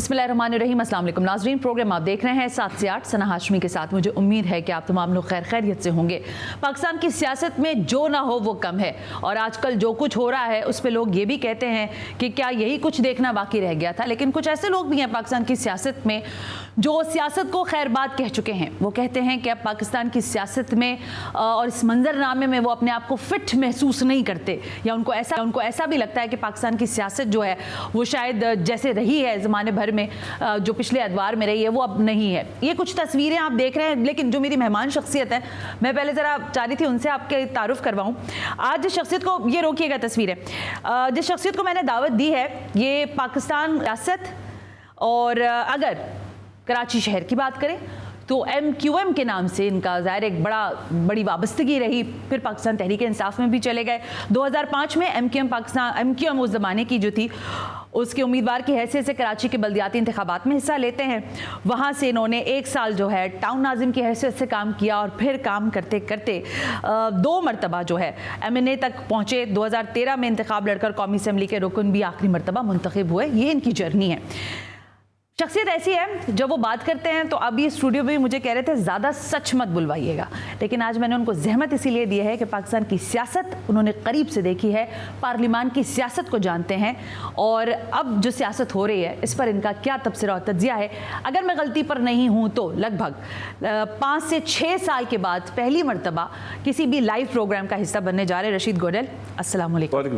बिस्मिल्लाहिर्रहमानिर्रहीम। अस्सलाम वालेकुम नाज़रीन, प्रोग्राम आप देख रहे हैं 7 से 8 सना हाशमी के साथ। मुझे उम्मीद है कि आप तमाम लोग खैर खैरियत से होंगे। पाकिस्तान की सियासत में जो ना हो वो कम है, और आजकल जो कुछ हो रहा है उस पे लोग ये भी कहते हैं कि क्या यही कुछ देखना बाकी रह गया था। लेकिन कुछ ऐसे लोग भी हैं पाकिस्तान की सियासत में जो सियासत को खैर बात कह चुके हैं। वो कहते हैं कि अब पाकिस्तान की सियासत में और इस मंजरनामे में वो अपने आप को फिट महसूस नहीं करते, या उनको ऐसा भी लगता है कि पाकिस्तान की सियासत जो है वो शायद जैसे रही है ज़माने भर में, जो पिछले अदवार में रही है, वो अब नहीं है। ये कुछ तस्वीरें आप देख रहे हैं, लेकिन जो मेरी मेहमान शख्सियत है, मैं पहले ज़रा चाह रही थी उनसे आपके तारुफ करवाऊँ। आज जिस शख्सियत को, ये रोकिएगा तस्वीरें, जिस शख्सियत को मैंने दावत दी है, ये पाकिस्तान सियासत और अगर कराची शहर की बात करें तो MQM के नाम से इनका ज़ाहिर एक बड़ी वाबस्तगी रही। फिर पाकिस्तान तहरीक इंसाफ में भी चले गए। 2005 में MQM उस ज़माने की जो थी उसके उम्मीदवार की हैसियत से कराची के बल्दियाती इंतखाबात में हिस्सा लेते हैं। वहाँ से इन्होंने 1 साल जो है टाउन नाजिम की हैसियत से काम किया, और फिर काम करते करते 2 मरतबा जो है MNA तक पहुँचे। 2013 में इंतखाब लड़कर कौमी असम्बली के रुकन भी आखिरी मरतबा मुंतखब हुए। ये इनकी जर्नी है। शख्सियत ऐसी है जब वो बात करते हैं तो अभी स्टूडियो में भी मुझे कह रहे थे ज़्यादा सच मत बुलवाइएगा, लेकिन आज मैंने उनको जहमत इसीलिए दी है कि पाकिस्तान की सियासत उन्होंने करीब से देखी है, पार्लिमान की सियासत को जानते हैं, और अब जो सियासत हो रही है इस पर इनका क्या तबसरा और तज्जिया है। अगर मैं गलती पर नहीं हूँ तो लगभग 5 से 6 साल के बाद पहली मरतबा किसी भी लाइव प्रोग्राम का हिस्सा बनने जा रहे रशीद गोडल। अस्सलाम वालेकुम।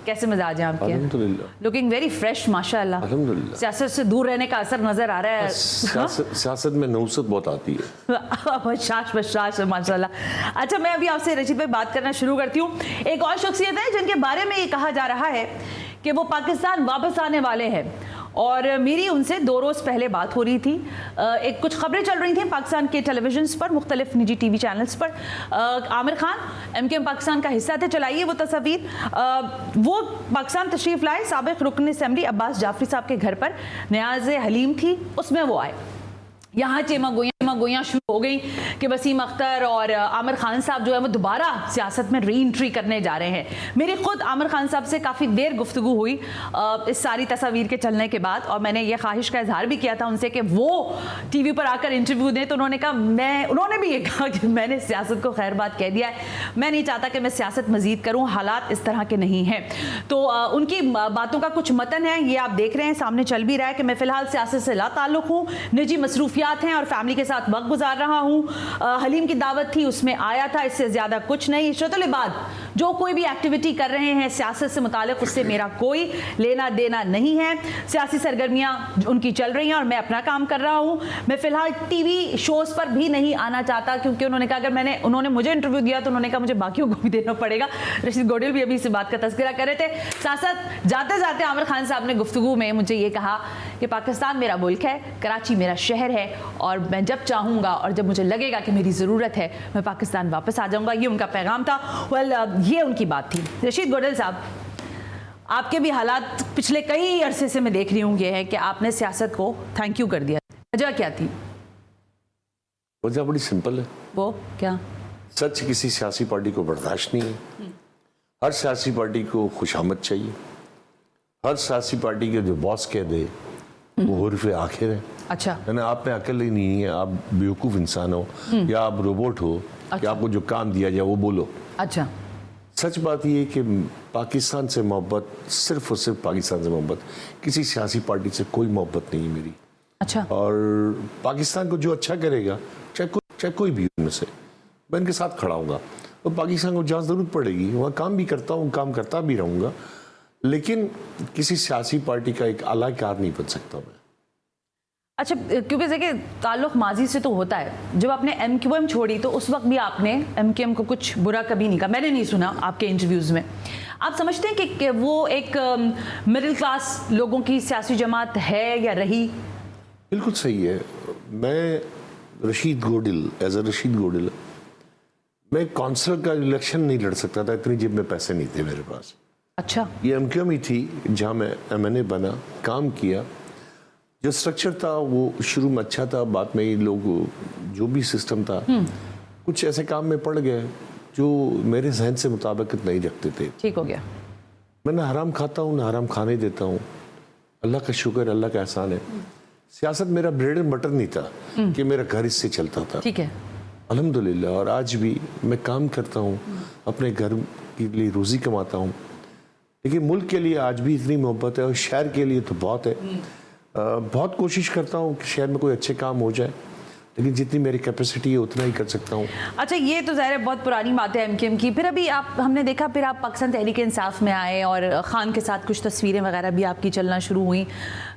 कैसे मिजाज हैं आपके? लुकिंग वेरी फ्रेश माशाअल्लाह। सियासत से दूर रहने का असर नजर आ रहा है। सियासत में नौसत बहुत आती है। बशाश माशाल्लाह। अच्छा, मैं अभी आपसे रशीद भाई बात करना शुरू करती हूँ। एक और शख्सियत है जिनके बारे में ये कहा जा रहा है कि वो पाकिस्तान वापस आने वाले हैं, और मेरी उनसे 2 रोज़ पहले बात हो रही थी। एक कुछ खबरें चल रही थी पाकिस्तान के टेलीविजन पर, मुख्तलिफ निजी TV चैनल्स पर। आमिर खान MQM पाकिस्तान का हिस्सा थे, चलाइए वो तस्वीर। वो पाकिस्तान तशरीफ़ लाए, साबिक़ रुकन असम्बली अब्बास जाफरी साहब के घर पर न्याज़ हलीम थी, उसमें वो आए। यहाँ चेमा गोइयाँ शुरू हो गई कि वसीम अख्तर और आमिर खान साहब जो है वो दोबारा सियासत में री एंट्री करने जा रहे हैं। मेरी खुद आमिर खान साहब से काफ़ी देर गुफ्तगू हुई इस सारी तस्वीर के चलने के बाद, और मैंने ये ख्वाहिश का इजहार भी किया था उनसे कि वो TV पर आकर इंटरव्यू दें। तो उन्होंने भी ये कहा कि मैंने सियासत को खैर बात कह दिया है, मैं नहीं चाहता कि मैं सियासत मजीद करूँ, हालात इस तरह के नहीं हैं। तो उनकी बातों का कुछ मतन है, ये आप देख रहे हैं, सामने चल भी रहा है कि मैं फ़िलहाल सियासत से ला ताल्लुक़ हूँ, निजी मसरूफियात हैं और फैमिली के साथ वक्त गुजार रहा हूँ। हलीम की दावत थी, उसमें आया था, इससे ज़्यादा कुछ नहीं। इशरतुल इबाद जो कोई भी एक्टिविटी कर रहे हैं सियासत से मुतालिक, उससे मेरा कोई लेना देना नहीं है। सियासी सरगर्मियाँ उनकी चल रही हैं और मैं अपना काम कर रहा हूँ। मैं फ़िलहाल TV शोज़ पर भी नहीं आना चाहता, क्योंकि उन्होंने कहा अगर उन्होंने मुझे इंटरव्यू दिया तो उन्होंने कहा मुझे बाकियों को भी देना पड़ेगा। रशीद गोडल भी अभी इस बात का तस्करा कर रहे थे। साथ साथ जाते जाते आमिर खान साहब ने गुफ्तगू में मुझे ये कहा कि पाकिस्तान मेरा मुल्क है, कराची मेरा शहर है, और मैं जब चाहूँगा और जब मुझे लगेगा कि मेरी ज़रूरत है मैं पाकिस्तान वापस आ जाऊँगा। ये उनका पैगाम था। ये उनकी बात थी। रशीद गोडल साहब, आपके भी हालात पिछले कई अरसे से मैं देख रही हूँ ये है कि आपने सियासत को थैंक यू कर दिया। वजह क्या थी? वजह बड़ी सिंपल है। वो क्या? सच किसी सियासी पार्टी को बर्दाश्त नहीं है। हर सियासी पार्टी को खुशामद चाहिए। हर सियासी पार्टी के जो बॉस कह दे वो हुर्फ आखिर है। अच्छा, यानी आप में अकल ही नहीं है, आप बेवकूफ़ इंसान हो, या आप रोबोट हो, कि आपको जो काम दिया जाए वो बोलो। अच्छा, सच बात ये है कि पाकिस्तान से मोहब्बत, सिर्फ और सिर्फ पाकिस्तान से मोहब्बत, किसी सियासी पार्टी से कोई मोहब्बत नहीं है मेरी। अच्छा, और पाकिस्तान को जो अच्छा करेगा, चाहे कोई भी उनमें से, मैं इनके साथ खड़ा हूँगा। और पाकिस्तान को जहाँ ज़रूरत पड़ेगी वहाँ काम भी करता हूँ, काम करता भी रहूँगा, लेकिन किसी सियासी पार्टी का एक आला कार नहीं बन सकता मैं। अच्छा, क्योंकि देखिए ताल्लुक़ माजी से तो होता है। जब आपने MQM छोड़ी तो उस वक्त भी आपने MQM को कुछ बुरा कभी नहीं कहा, मैंने नहीं सुना आपके इंटरव्यूज़ में। आप समझते हैं कि वो एक मिडिल क्लास लोगों की सियासी जमात है या रही? बिल्कुल सही है। मैं रशीद गोडल, एज ए रशीद गोडल, मैं काउंसिलर का इलेक्शन नहीं लड़ सकता था, इतनी जेब में पैसे नहीं थे मेरे पास। अच्छा, ये MQM ही थी जहाँ मैं MNA बना, काम किया। जो स्ट्रक्चर था वो शुरू में अच्छा था, बाद में ये लोग जो भी सिस्टम था कुछ ऐसे काम में पड़ गए जो मेरे जहन से मुताबिक नहीं रखते थे। ठीक हो गया। मैं ना हराम खाता हूँ ना हराम खाने देता हूँ, अल्लाह का शुक्र, अल्लाह का एहसान है, सियासत मेरा ब्रेड एंड बटर नहीं था कि मेरा घर इससे चलता था। ठीक है। अल्हम्दुलिल्लाह। और आज भी मैं काम करता हूँ, अपने घर के लिए रोज़ी कमाता हूँ, लेकिन मुल्क के लिए आज भी इतनी मोहब्बत है और शहर के लिए तो बहुत है। बहुत कोशिश करता हूँ कि शहर में कोई अच्छे काम हो जाए, लेकिन जितनी मेरी कैपेसिटी है उतना ही कर सकता हूँ। अच्छा, ये तो ज़ाहिर है बहुत पुरानी बात है एमकेएम की। फिर अभी आप, हमने देखा फिर आप पाकिस्तान तहरीक इंसाफ में आए और खान के साथ कुछ तस्वीरें वगैरह भी आपकी चलना शुरू हुई।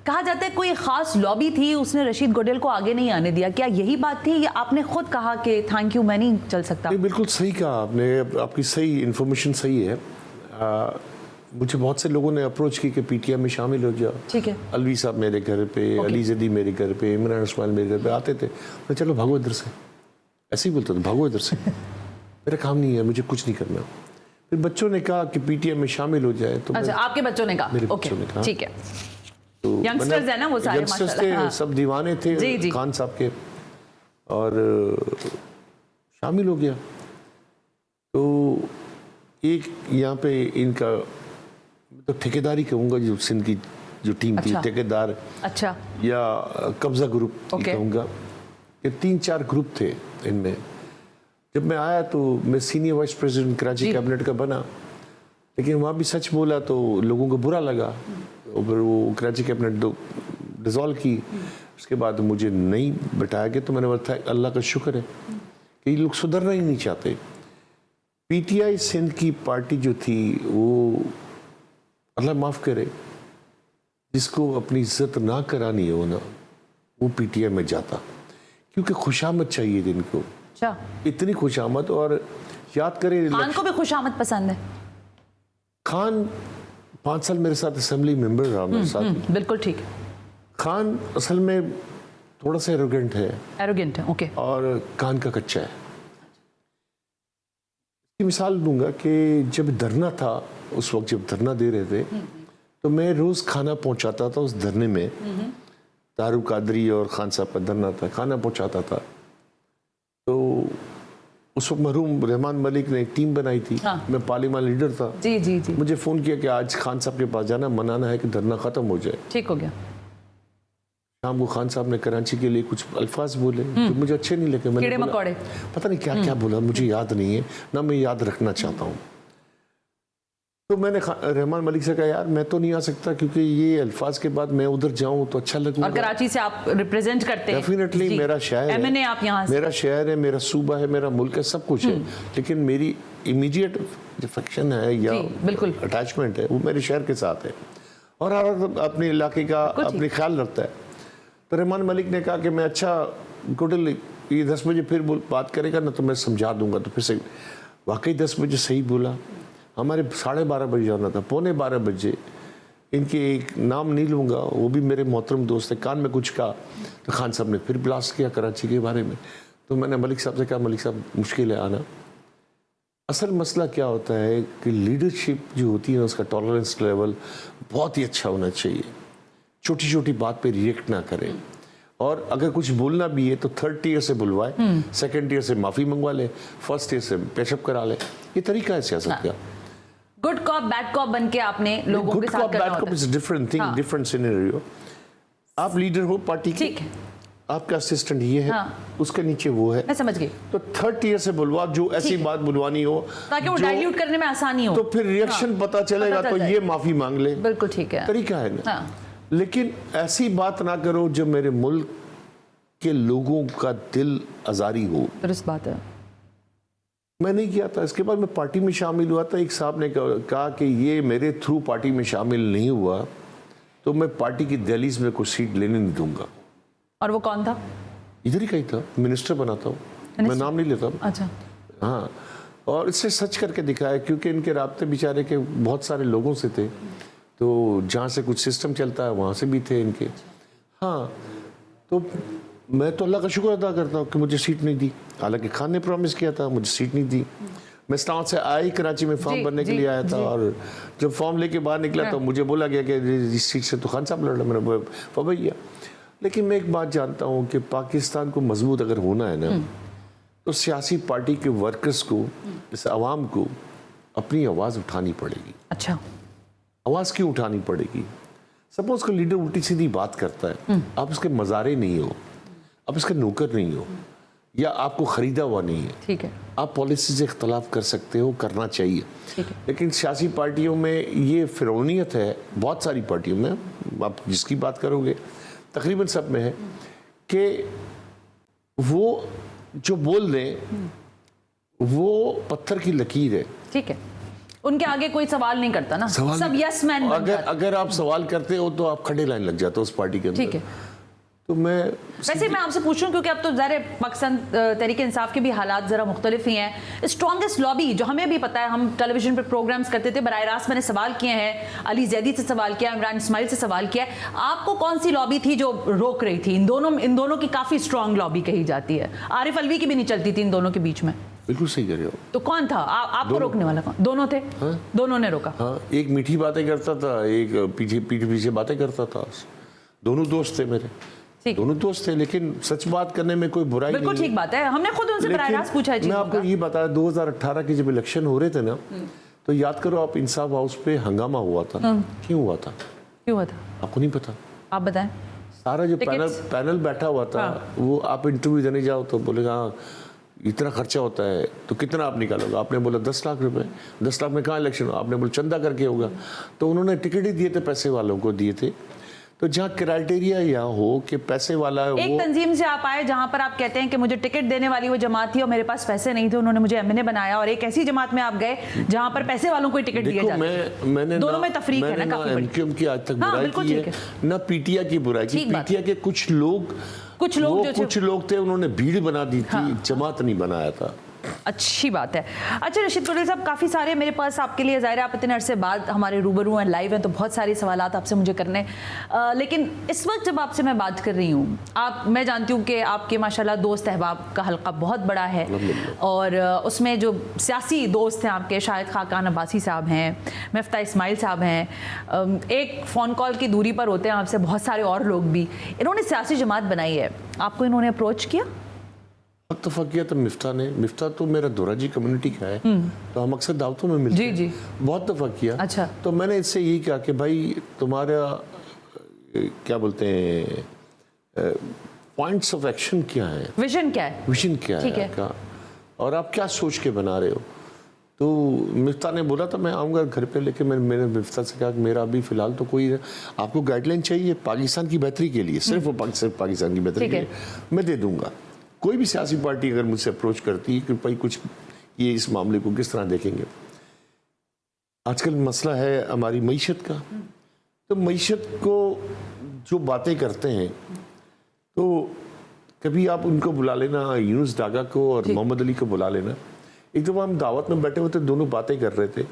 कहा जाता है कोई ख़ास लॉबी थी, उसने रशीद गोडेल को आगे नहीं आने दिया। क्या यही बात थी या आपने खुद कहा कि थैंक यू, मैं नहीं चल सकता? बिल्कुल सही कहा आपने, आपकी सही इन्फॉर्मेशन सही है। मुझे बहुत से लोगों ने अप्रोच की कि पीटीआई में शामिल हो जाओ। ठीक है। अलवी साहब मेरे घर पे, अली जदी मेरे घर पे, इमरान उस्मान मेरे घर पे आते थे। मैं चलो भागो इधर से, ऐसे ही बोलता था, भागो इधर से, मेरा काम नहीं है, मुझे कुछ नहीं करना। फिर बच्चों ने कहा कि पीटीआई में शामिल हो जाए, तो अच्छा, आपके बच्चों ने कहा? मेरे बच्चों ने कहा। ठीक है। तो यंगस्टर्स है ना वो सारे, यंगस्टर्स थे, हाँ। सब दीवाने थे जी, जी। खान साहब के, और शामिल हो गया। तो एक यहाँ पे इनका तो ठेकेदारी कहूँगा, जो सिंध की जो टीम थी, अच्छा। ठेकेदार अच्छा, या कब्जा ग्रुप ओके। कहूँगा, ये 3-4 ग्रुप थे इनमें। जब मैं आया तो मैं senior vice president Karachi cabinet का बना, लेकिन वहाँ भी सच बोला तो लोगों को बुरा लगा, और फिर वो कराची कैबिनेट डिसॉल्व की। उसके बाद मुझे नहीं बिठाया गया, तो मैंने बताया अल्लाह का शुक्र है कि ये लोग सुधरना ही नहीं चाहते। पीटीआई सिंध की पार्टी जो थी, वो अल्लाह माफ़ करे, जिसको अपनी इज्जत ना करानी हो ना, वो पीटीआई में जाता, क्योंकि खुशामद चाहिए थी इनको। अच्छा। इतनी खुशामद। और याद करें, खान को भी खुशामद पसंद है? खान 5 साल मेरे साथ असेंबली मेंबर रहा मेरे साथ। बिल्कुल ठीक है। खान असल में थोड़ा सा एरोगेंट है, एरोगेंट है, ओके। और कान का कच्चा है। इसकी मिसाल दूंगा कि जब धरना था, उस वक्त जब धरना दे रहे थे, तो मैं रोज़ खाना पहुंचाता था उस धरने में। तारू कादरी और खान साहब का धरना था, खाना पहुंचाता था। तो उस वक्त मरहूम रहमान मलिक ने एक टीम बनाई थी। हाँ। मैं पार्लियामान लीडर था। जी जी जी। मुझे फ़ोन किया कि आज खान साहब के पास जाना, मनाना है कि धरना ख़त्म हो जाए। ठीक हो गया। शाम को खान साहब ने कराची के लिए कुछ अल्फाज बोले जो मुझे अच्छे नहीं लगे। मैंने कीड़े बोला, मकोड़े। पता नहीं क्या क्या बोला, मुझे याद नहीं है, ना मैं याद रखना चाहता हूँ। तो मैंने रहमान मलिक से कहा, यार मैं तो नहीं आ सकता, क्योंकि ये अल्फाज के बाद मैं उधर जाऊं तो अच्छा लगेगा। और कराची से आप रिप्रेजेंट करते हैं। डेफिनेटली मेरा शहर है, एमएनए आप यहाँ से। मेरा शहर है, मेरा सूबा है, मेरा मुल्क है, सब कुछ है, लेकिन मेरी इमीडिएट जो फैक्शन है या बिल्कुल अटैचमेंट है, वो मेरे शहर के साथ है, और हर वक्त अपने इलाके का अपने ख्याल रखता है। तो रहमान मलिक ने कहा कि मैं, अच्छा गोडल ये 10 बजे फिर बात करेगा ना, तो मैं समझा दूंगा। तो फिर से वाकई 10 बजे सही बोला। हमारे 12:30 बजे जाना था, 11:45 बजे इनके एक नाम नहीं लूँगा, वो भी मेरे मोहतरम दोस्त है, कान में कुछ कहा, तो खान साहब ने फिर ब्लास्ट किया कराची के बारे में। तो मैंने मलिक साहब से कहा, मलिक साहब मुश्किल है आना। असल मसला क्या होता है कि लीडरशिप जो होती है उसका टॉलरेंस लेवल बहुत ही अच्छा होना चाहिए, छोटी छोटी बात पे रिएक्ट ना करें, और अगर कुछ बोलना भी है तो 3rd टियर से बुलवाए, 2nd टियर से माफ़ी मंगवा ले, 1st टियर से पेशअप करा ले। ये तरीका है सियासत का। गुड कॉप बैड कॉप बन के आपने लोगों के साथ करना होता है। Different thing, different scenario. आप लीडर हो पार्टी के, ठीक है, आपका असिस्टेंट ये है, उसके नीचे वो है, मैं समझ गई। तो 3rd टियर से बुलवा, जो ऐसी बात बुलवानी हो ताकि वो डाइल्यूट करने में आसानी हो, तो फिर रिएक्शन पता चलेगा, तो ये माफी मांग ले। बिल्कुल ठीक है, तरीका है ना। लेकिन ऐसी बात ना करो जो मेरे मुल्क के लोगों का दिल आजारी हो। दुरुस्त बात है। मैं नहीं किया था। इसके बाद मैं पार्टी में शामिल हुआ था। एक साहब ने कहा कि ये मेरे थ्रू पार्टी में शामिल नहीं हुआ तो मैं पार्टी की दहलीज में कोई सीट लेने नहीं दूंगा। और वो कौन था? इधर ही कहीं था, मिनिस्टर बना था, मैं नाम नहीं लेता। अच्छा, हाँ, और इससे सच करके दिखाया, क्योंकि इनके राब्ते बेचारे के बहुत सारे लोगों से थे, तो जहाँ से कुछ सिस्टम चलता है वहाँ से भी थे इनके। हाँ, तो मैं तो अल्लाह का शुक्र अदा करता हूँ कि मुझे सीट नहीं दी। हालांकि खान ने प्रॉमिस किया था, मुझे सीट नहीं दी। मैं इस्लामाबाद से आया ही कराची में फॉर्म भरने के लिए आया था, और जब फॉर्म लेके बाहर निकला तो मुझे बोला गया कि इस सीट से तो खान साहब लड़ रहे। मैंने भैया, लेकिन मैं एक बात जानता हूँ कि पाकिस्तान को मजबूत अगर होना है ना, तो सियासी पार्टी के वर्कर्स को, इस आवाम को अपनी आवाज़ उठानी पड़ेगी। अच्छा, आवाज़ क्यों उठानी पड़ेगी? सपोज कोई लीडर उल्टी सीधी बात करता है, आप उसके मज़ारे नहीं हो, आप उसके नौकर नहीं हो, या आपको खरीदा हुआ नहीं है, ठीक है, आप पॉलिसी से इख्तलाफ कर सकते हो, करना चाहिए। ठीक है। लेकिन सियासी पार्टियों में ये फिरौनियत है, बहुत सारी पार्टियों में, आप जिसकी बात करोगे तकरीबन सब में है कि वो जो बोल दें वो पत्थर की लकीर है। ठीक है, उनके आगे कोई सवाल नहीं करता ना, सब यस मैन बन जाते। अगर आप सवाल करते हो तो आप खड़े लाइन लग जाते हो उस पार्टी के अंदर। ठीक है, तो वैसे मैं आपसे पूछ रही हूँ क्योंकि अब तो ज़ाहिर है पाकिस्तान तहरीक इंसाफ के भी हालात ज़रा मुख्तलिफ ही हैं। स्ट्रॉन्गेस्ट लॉबी जो हमें भी पता है, हम टेलीविजन पे प्रोग्राम्स करते थे, बराह रास्त मैंने सवाल किए हैं, अली जैदी से सवाल किया, इमरान इस्माइल से सवाल किया, आपको कौन सी लॉबी थी जो रोक रही थी? इन दोनों की काफ़ी स्ट्रॉन्ग लॉबी कही जाती है, आरिफ अलवी की भी नहीं चलती थी इन दोनों के बीच में। बिल्कुल सही कर रहे हो। तो कौन था आपको रोकने वाला? कौन? दोनों थे। हाँ? दोनों ने रोका। हाँ, एक मीठी बातें करता था, एक पीछे बातें करता था। दोनों दोस्त थे मेरे, दोनों दोस्त थे, लेकिन सच बात करने में कोई बुराई नहीं। बिल्कुल ठीक बात है, हमने खुद उनसे बराह रास्त पूछा है। मैं आपको ये बताया, 2018 के जब इलेक्शन हो रहे थे ना, तो याद करो आप, इंसाफ हाउस पे हंगामा हुआ था। क्यों हुआ था? क्यों हुआ था आपको नहीं पता? आप बताएं। सारा जो पैनल बैठा हुआ था, वो आप इंटरव्यू देने जाओ तो बोलेगा हाँ इतना खर्चा होता है, तो कितना आप निकालोगे? आपने बोला 10 लाख रुपए। 10 लाख में कहाँ इलेक्शन हो? आपने बोला चंदा करके होगा। तो उन्होंने टिकट ही दिए थे, पैसे वालों को दिए थे। तो जहाँ क्राइटेरिया यह हो कि पैसे वाला है, एक तंजीम से आप आए जहां पर आप कहते हैं कि मुझे टिकट देने वाली वो जमात थी और मेरे पास पैसे नहीं थे, उन्होंने मुझे एमएनए बनाया, और एक ऐसी जमात में आप गए जहां पर पैसे वालों को टिकट दिया जाता है। मैंने दोनों में तफरीक है ना काफी बड़ी। एमक्यूएम की आज तक बुराई की है ना, पीटीआई की बुराई की। पीटीआई के कुछ लोग थे, उन्होंने भीड़ बना दी थी, जमात नहीं बनाया था। अच्छी बात है। अच्छा रशीद गुलेल साहब, काफ़ी सारे मेरे पास आपके लिए, ज़ाहिर है आप इतने अरसे बाद हमारे रूबरू हैं, लाइव हैं, तो बहुत सारे सवालात आपसे मुझे करने, लेकिन इस वक्त जब आपसे मैं बात कर रही हूँ, मैं जानती हूँ कि आपके माशाल्लाह दोस्त अहबाब का हल्का बहुत बड़ा है, और उसमें जो सियासी दोस्त हैं आपके, शाहिद खाकान अब्बासी साहब हैं, मिफ्ता इस्माइल साहब हैं, एक फ़ोन कॉल की दूरी पर होते हैं आपसे बहुत सारे और लोग भी। इन्होंने सियासी जमात बनाई है, आपको इन्होंने अप्रोच किया? इत्तफाक किया तो मिफ्ता तो मेरा दोराजी कम्युनिटी का है, तो हम अक्सर दावतों में मिलते हैं। जी। बहुत दफ़ा किया। अच्छा। तो मैंने इससे यही कहा कि भाई तुम्हारा क्या बोलते हैं, पॉइंट्स ऑफ एक्शन क्या है, विजन क्या है आपका, और आप क्या सोच के बना रहे हो। तो मिफ्ता ने बोला था मैं आऊँगा घर पे, लेके मैंने मिफ्ता से कहा कि मेरा अभी फ़िलहाल तो कोई, आपको गाइडलाइन चाहिए पाकिस्तान की बेहतरी के लिए, सिर्फ पाकिस्तान की बेहतरी के लिए मैं दे दूँगा। कोई भी सियासी पार्टी अगर मुझसे अप्रोच करती है कि भाई कुछ ये इस मामले को किस तरह देखेंगे, आजकल मसला है हमारी मईशत का, तो मईशत को जो बातें करते हैं, तो कभी आप उनको बुला लेना, यूनुस डागा को और मोहम्मद अली को बुला लेना। एक दफ़ा हम दावत में बैठे हुए थे, दोनों बातें कर रहे थे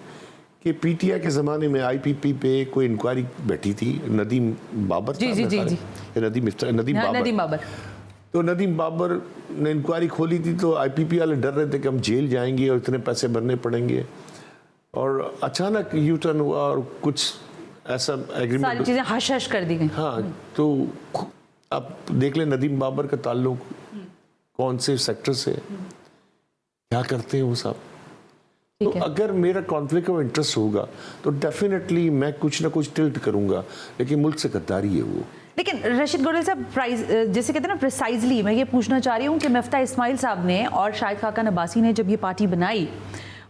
कि पीटीआई के ज़माने में आईपीपी पे कोई इंक्वायरी बैठी थी, नदीम बाबर, नदीम बाबर। तो नदीम बाबर ने इंक्वायरी खोली थी, तो आईपीपी वाले डर रहे थे कि हम जेल जाएंगे और इतने पैसे भरने पड़ेंगे, और अचानक यू टर्न हुआ और कुछ ऐसा एग्रीमेंट, सारी चीजें हश हश कर दी गई। हाँ, तो आप देख लें नदीम बाबर का ताल्लुक कौन से सेक्टर से, क्या करते हैं वो साहब। तो अगर मेरा कॉन्फ्लिक्ट ऑफ इंटरेस्ट होगा तो डेफिनेटली मैं कुछ ना कुछ टिल्ट करूंगा, लेकिन मुल्क से गद्दारी है वो। लेकिन रशीद गुलेल साहब, जैसे कहते हैं ना, प्रिसाइजली मैं ये पूछना चाह रही हूँ कि मिफ्ता इस्माइल साहब ने और शाहिद खाकान अब्बासी ने जब ये पार्टी बनाई,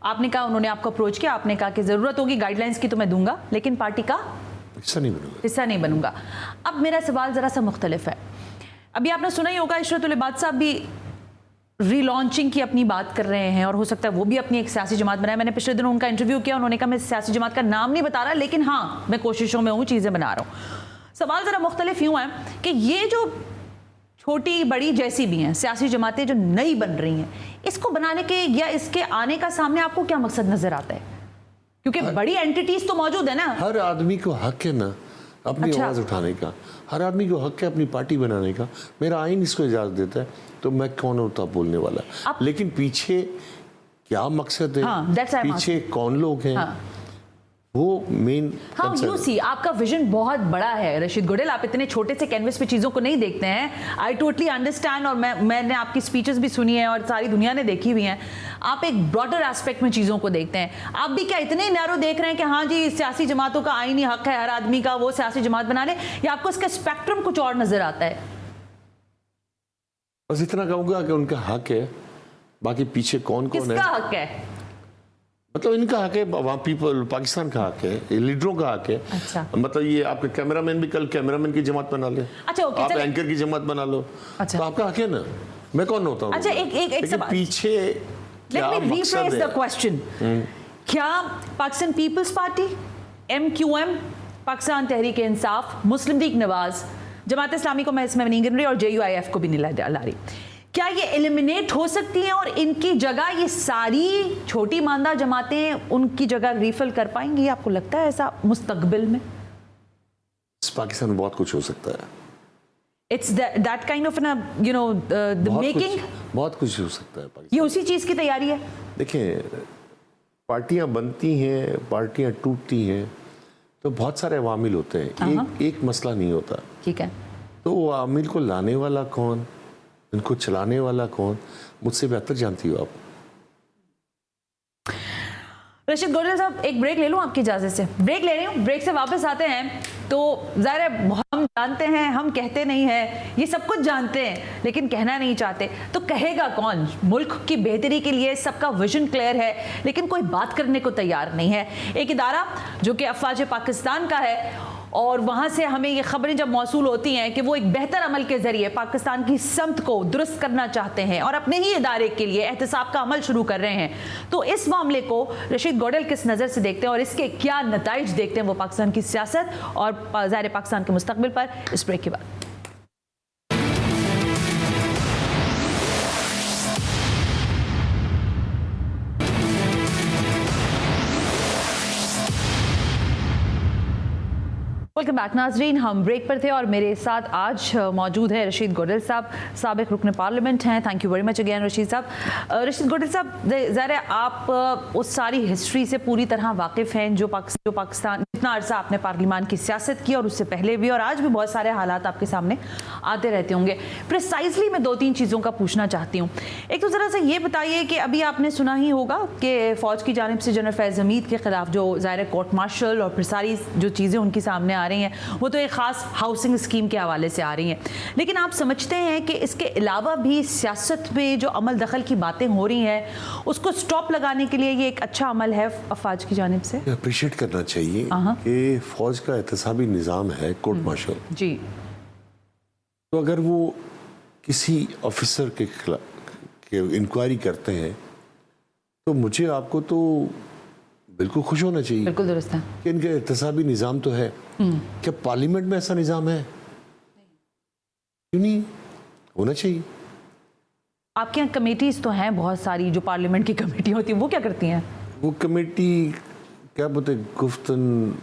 आपने कहा, उन्होंने आपको अप्रोच किया, आपने कहा कि ज़रूरत होगी गाइडलाइंस की तो मैं दूंगा, लेकिन पार्टी का हिस्सा नहीं बनूंगा। अब मेरा सवाल ज़रा सा मुख्तलिफ है। अभी आपने सुना ही होगा, इशरत उल इबाद साहब भी रीलॉन्चिंग की अपनी बात कर रहे हैं, और हो सकता है वो भी अपनी एक सियासी जमात बनाए। मैंने पिछले दिनों उनका इंटरव्यू किया, उन्होंने कहा मैं सियासी जमात का नाम नहीं बता रहा, लेकिन हाँ मैं कोशिशों में हूँ, चीज़ें बना रहा हूँ। सवाल ज़रा मुख्तलिफ यूँ है कि ये जो छोटी बड़ी जैसी भी हैं सियासी जमातें जो नई बन रही हैं, इसको बनाने के या इसके आने का सामने आपको क्या मकसद नजर आता है? क्योंकि बड़ी एंटिटीज तो मौजूद है ना। हर आदमी को हक है ना अपनी आवाज़ उठाने का, हर आदमी को हक है अपनी पार्टी बनाने का। मेरा आइन इसको इजाज़त देता है, तो मैं कौन होता बोलने वाला। लेकिन पीछे क्या मकसद है, पीछे कौन लोग हैं, वो मेन हाउ यू सी, आपका विजन बहुत बड़ा है रशीद गोडेल, आप इतने छोटे से कैनवस पे चीज़ों को नहीं देखते हैं। आई टोटली अंडरस्टैंड, और मैंने आपकी स्पीचेस भी सुनी है और सारी दुनिया ने देखी हुई हैं। आप एक ब्रॉडर एस्पेक्ट में चीज़ों को देखते हैं। आप भी क्या इतने नैरो देख रहे हैं कि हाँ जी सियासी जमातों का आईनी हक है हर आदमी का वो सियासी जमात बना ले, या आपको इसका स्पेक्ट्रम कुछ और नजर आता है? बस इतना कहूँगा कि उनका हक है, बाकी पीछे कौन कौन है, किसका हक है? मतलब इनका हक है, वहाँ पीपल पाकिस्तान का हक है, लीडरों का हक है। अच्छा। मतलब ये आपके कैमरामैन भी कल कैमरामैन की जमात बना ले, अच्छा, ओके, आप चलिए। एंकर की जमात बना लो, अच्छा। तो आपका हक है ना। मैं कौन होता हूँ? अच्छा, एक लेकिन सवाल। पीछे क्या लेट मी मकसद रीफ्रेज है? The question. क्या पाकिस्तान पीपल्स पार्टी, MQM, पाकिस्तान तहरीक इंसाफ, मुस्लिम लीग नवाज, जमात इस्लामी को मैं इसमें नहीं गिन रही और JUIF को भी नहीं ला रही, क्या ये एलिमिनेट हो सकती हैं और इनकी जगह ये सारी छोटी मानदार जमातें उनकी जगह रिफिल कर पाएंगी? आपको लगता है ऐसा मुस्तकबिल में? इस पाकिस्तान में बहुत कुछ हो सकता है। It's that kind of the making. बहुत कुछ हो सकता है ये पाकिस्तान। उसी चीज की तैयारी है। देखिए, पार्टियां बनती हैं, पार्टियां टूटती हैं, तो बहुत सारे अवामिल होते हैं, एक मसला नहीं होता। ठीक है, तो वो अवामिल को लाने वाला कौन, इनको चलाने वाला कौन, मुझसे बेहतर जानती हो आप। रशीद गोडेल साहब, एक ब्रेक ले लूं आपकी इजाजत से? ब्रेक ले रही हूँ। ब्रेक से वापस आते हैं तो ज़ाहिर है हम जानते हैं, हम कहते नहीं हैं, ये सब कुछ जानते हैं लेकिन कहना नहीं चाहते, तो कहेगा कौन? मुल्क की बेहतरी के लिए सबका विजन क्लियर है लेकिन कोई बात करने को तैयार नहीं है। एक इदारा जो कि अफवाज पाकिस्तान का है, और वहाँ से हमें ये खबरें जब मौसूल होती हैं कि वो एक बेहतर अमल के ज़रिए पाकिस्तान की समत को दुरुस्त करना चाहते हैं और अपने ही इदारे के लिए एहतसाब का अमल शुरू कर रहे हैं, तो इस मामले को रशीद गोडेल किस नज़र से देखते हैं और इसके क्या नताइज देखते हैं वो पाकिस्तान की सियासत और ज़ाहिर पाकिस्तान के मुस्तकबिल पर, इस ब्रेक के बाद। वेलकम बैक नाजरीन, हम ब्रेक पर थे और मेरे साथ आज मौजूद है रशीद गोडेल साहब, साबिक रुकन पार्लियामेंट हैं। Thank you very much again Rashid साहब। रशीद गोडेल साहब, ज़रा आप उस सारी हिस्ट्री से पूरी तरह वाकिफ़ हैं जो पाकिस्तान इतना अरसा आपने पार्लियामान की सियासत की और उससे पहले भी, और आज भी बहुत सारे हालात आपके सामने आते रहते होंगे। प्रिसाइजली मैं 2-3 चीज़ों का पूछना चाहती हूँ। एक तो ज़रा सा ये बताइए कि अभी आपने सुना ही होगा कि फ़ौज की जानिब से जनरल फैज़ हमीद के ख़िलाफ़ जो ज़ाहिर कोर्ट मार्शल और फिर सारी जो चीज़ें उनकी सामने आ रही हैं वो तो एक ख़ास हाउसिंग स्कीम के हवाले से आ रही हैं, लेकिन आप समझते हैं कि इसके अलावा भी सियासत में जो अमल दखल की बातें हो रही हैं उसको स्टॉप लगाने के लिए ये एक अच्छा अमल है अफवाज की जानिब से? अप्रिशिएट करना चाहिए कि फौज का एहतसाबी निज़ाम है कोर्ट मार्शल जी, तो अगर वो किसी ऑफिसर के खिलाफ इंक्वायरी करते हैं तो मुझे आपको तो बिल्कुल खुश होना चाहिए। बिल्कुल दुरुस्त है कि इनका एहतसाबी निज़ाम तो है। क्या पार्लियामेंट में ऐसा निज़ाम है? क्यों नहीं होना चाहिए? आपके यहाँ कमेटीज तो हैं बहुत सारी, जो पार्लियामेंट की कमेटी होती है वो क्या करती हैं? वो कमेटी क्या बोलते, गुफ्तन,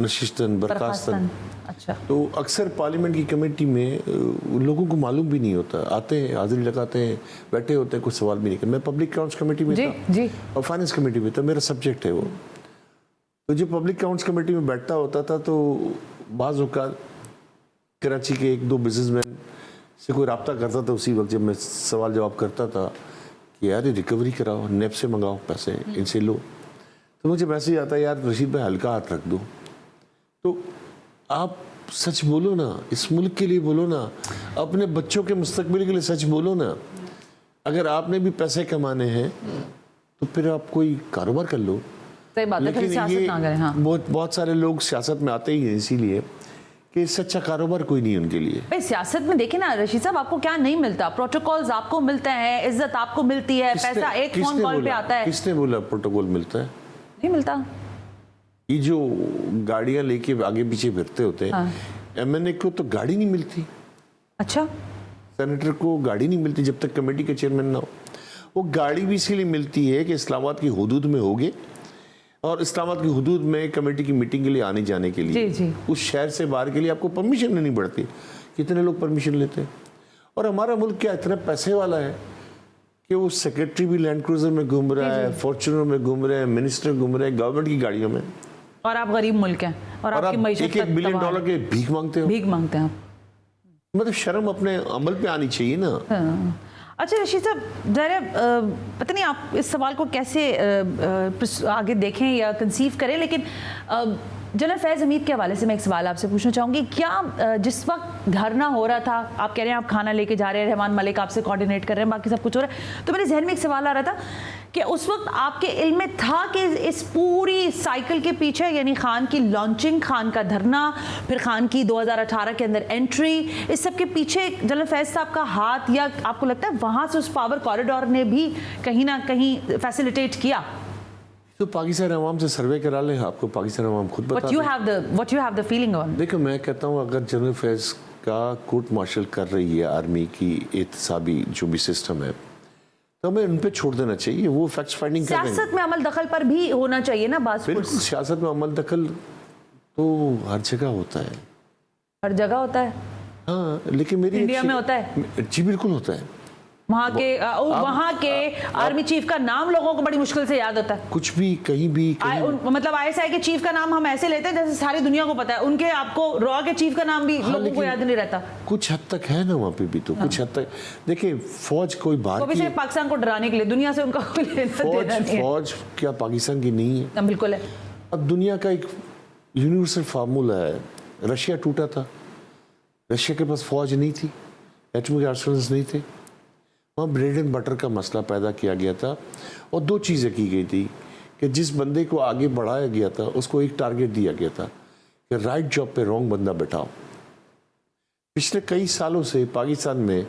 नशिस्तन, बर्खास्तन। अच्छा, तो अक्सर पार्लियामेंट की कमेटी में लोगों को मालूम भी नहीं होता, आते हैं, हाजिरी लगाते हैं, बैठे होते हैं, कुछ सवाल भी नहीं करते। मैं पब्लिक अकाउंट्स कमेटी में था जी और फाइनेंस कमेटी में था, मेरा सब्जेक्ट है वो। तो जो पब्लिक अकाउंट्स कमेटी में बैठता होता था तो बाज़ औक़ात कराची के 1-2 बिजनेसमैन से कोई रब्ता करता था उसी वक्त जब मैं सवाल जवाब करता था कि यार ये रिकवरी कराओ, नेप से मंगाओ पैसे, इनसे लो। तो मुझे मैसेज आता है यार रशीद भाई हल्का हाथ रख दो। तो आप सच बोलो ना, इस मुल्क के लिए बोलो ना, अपने बच्चों के मुस्तकबिल के लिए सच बोलो ना। अगर आपने भी पैसे कमाने हैं तो फिर आप कोई कारोबार कर लो। सही बात है, फिर सियासत ना करें। हाँ, बहुत सारे लोग सियासत में आते ही हैं इसीलिए कि सच्चा कारोबार कोई नहीं उनके लिए। भाई सियासत में देखें ना रशीद साहब, आपको क्या नहीं मिलता? प्रोटोकॉल्स आपको मिलते हैं, इज्जत आपको मिलती है, पैसा एक फोन कॉल पे आता है। किसने बोला प्रोटोकॉल मिलता है? नहीं मिलता। ये जो गाड़ियां लेके आगे पीछे फिरते होते हैं, MNA को तो गाड़ी नहीं मिलती। अच्छा, सेनेटर को गाड़ी नहीं मिलती जब तक कमेटी के चेयरमैन ना हो। वो गाड़ी भी इसीलिए मिलती है कि इस्लामाबाद की हुदूद में होगे और इस्लामाबाद की हुदूद में कमेटी की मीटिंग के लिए आने जाने के लिए जी। उस शहर से बाहर के लिए आपको परमिशन लेनी पड़ती। कितने लोग परमिशन लेते हैं? और हमारा मुल्क क्या इतना पैसे वाला है कि वो सेक्रेटरी भी लैंड क्रूजर में घूम रहा है, फॉर्च्यूनर में घूम रहे हैं, मिनिस्टर घूम रहे हैं गवर्नमेंट की गाड़ियों में। और आप गरीब मुल्क हैं और और आपकी आप मईशत $1 बिलियन के भीख मांगते हो। भीख मांगते हैं आप। मतलब शर्म अपने अमल पे आनी चाहिए ना। हाँ। अच्छा रशीद साहब, ज़रा पता नहीं आप इस सवाल को कैसे आगे देखें या कंसीव करें, लेकिन जनरल फैज़ हमीद के हवाले से मैं एक सवाल आपसे पूछना चाहूँगी। क्या जिस वक्त धरना हो रहा था, आप कह रहे हैं आप खाना लेके जा रहे हैं, रहमान मलिक आपसे कोऑर्डिनेट कर रहे हैं, बाकी सब कुछ हो रहा है, तो मेरे जहन में एक सवाल आ रहा था कि उस वक्त आपके इल्म में था कि इस पूरी साइकिल के पीछे, यानी खान की लॉन्चिंग, खान का धरना, फिर खान की 2018 के अंदर एंट्री, इस सब के पीछे जनरल फैज़ साहब का हाथ, या आपको लगता है वहाँ से उस पावर कॉरिडोर ने भी कहीं ना कहीं फैसिलिटेट किया? तो पाकिस्तान अवाम से सर्वे करा लें, आपको पाकिस्तान अवाम खुद बता दें। What you have the feeling on? देखो, मैं कहता हूँ अगर जनरल फैज़ का कोर्ट मार्शल कर रही है आर्मी की एहतसाबी जो भी सिस्टम है, तो हमें उन पे छोड़ देना चाहिए, वो फैक्ट फाइंडिंग कर रहे हैं। सियासत में अमल दखल पर भी होना चाहिए ना बात। बिल्कुल, सियासत में अमल दखल तो हर जगह होता है। हर जगह होता है? हाँ, लेकिन मेरी इंडिया में होता है? जी बिल्कुल होता है। वहाँ के आर्मी चीफ का नाम लोगों को बड़ी मुश्किल से याद होता है। कुछ भी कहीं भी मतलब ISI के चीफ का नाम हम ऐसे लेते हैं जैसे सारी दुनिया को पता है, उनके आपको रॉ के चीफ का नाम भी लोगों को याद नहीं रहता। कुछ हद तक है ना वहाँ पे भी, तो कुछ हद तक देखिए, फौज कोई बाहर की, पाकिस्तान को डराने के लिए, दुनिया से उनका कोई लेना देना नहीं है। फौज क्या पाकिस्तान की नहीं है? बिल्कुल है। अब दुनिया का एक यूनिवर्सल फार्मूला है, रशिया टूटा था, रशिया के पास फौज नहीं थी, एटॉमिक आर्सेनल्स नहीं थे, वहाँ ब्रेड एंड बटर का मसला पैदा किया गया था, और दो चीज़ें की गई थी कि जिस बंदे को आगे बढ़ाया गया था उसको एक टारगेट दिया गया था कि राइट जॉब पे रॉन्ग बंदा बैठाओ। पिछले कई सालों से पाकिस्तान में